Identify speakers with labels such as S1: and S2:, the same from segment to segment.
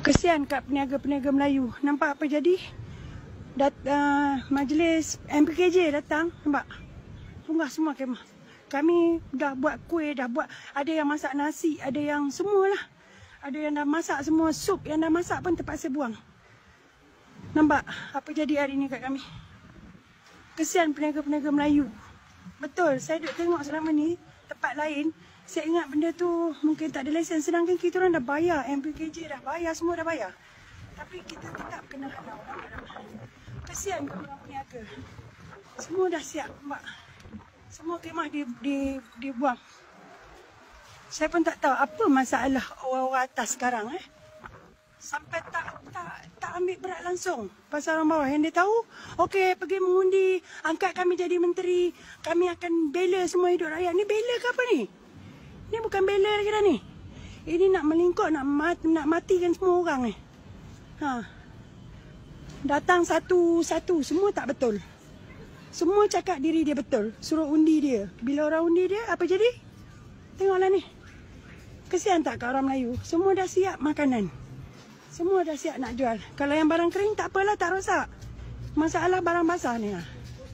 S1: Kesian kat peniaga-peniaga Melayu. Nampak apa jadi? Majlis MPKJ datang, nampak? Tunggah semua kemah. Kami dah buat kuih, dah buat, ada yang masak nasi, ada yang semualah. Ada yang dah masak semua, sup yang dah masak pun terpaksa buang. Nampak apa jadi hari ni kat kami? Kesian peniaga-peniaga Melayu. Betul, saya duk tengok selama ni tempat lain. Saya ingat benda tu mungkin tak ada lesen. Sedangkan kita orang dah bayar, MPKJ dah bayar, semua dah bayar. Tapi kita tetap kena halau. Kesian orang peniaga. Semua dah siap, nampak? Semua kemah dibuang. Saya pun tak tahu apa masalah orang-orang atas sekarang. Sampai tak ambil berat langsung pasal orang bawah. Yang dia tahu, okey, pergi mengundi, angkat kami jadi menteri, kami akan bela semua hidup rakyat. Ni bela ke apa ni? Ni bukan bela lagi dah ni. Ini nak melingkuk, nak matikan semua orang ni. Datang satu-satu, semua tak betul. Semua cakap diri dia betul, suruh undi dia. Bila orang undi dia, apa jadi? Tengoklah ni. Kesian tak kat orang Melayu? Semua dah siap makanan. Semua dah siap nak jual. Kalau yang barang kering tak apalah, tak rosak. Masalah barang basah ni lah.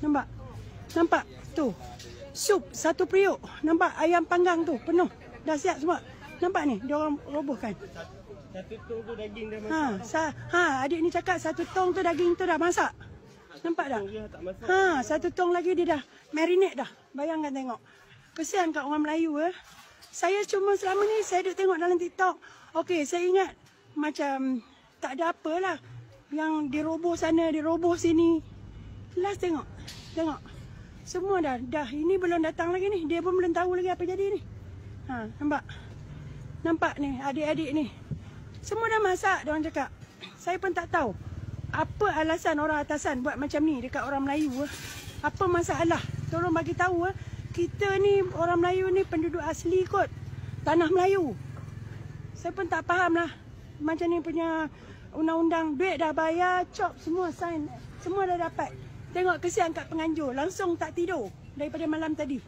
S1: Nampak? Nampak? Tu. Sup satu periuk. Nampak ayam panggang tu penuh. Dah siap semua. Nampak ni? Dia orang robohkan.
S2: Satu tong tu daging dah masak.
S1: Adik ni cakap satu tong tu daging tu dah masak. Nampak tak? Satu tong lagi dia dah marinate dah. Bayangkan tengok. Kesian kat orang Melayu. Saya cuma selama ni saya duk tengok dalam TikTok. Okey, saya ingat macam tak ada apalah. Yang diroboh sana, diroboh sini. Last tengok. Tengok. Semua dah. Ini belum datang lagi ni. Dia pun belum tahu lagi apa jadi ni. Nampak? Nampak ni adik-adik ni. Semua dah masak, diorang cakap. Saya pun tak tahu. Apa alasan orang atasan buat macam ni dekat orang Melayu? Apa masalah? Tolong bagi tahu. Kita ni orang Melayu ni penduduk asli kot. Tanah Melayu. Saya pun tak faham lah. Macam ni punya undang-undang. Duit dah bayar, cop semua sign. Semua dah dapat. Tengok kesian kat penganjur. Langsung tak tidur daripada malam tadi.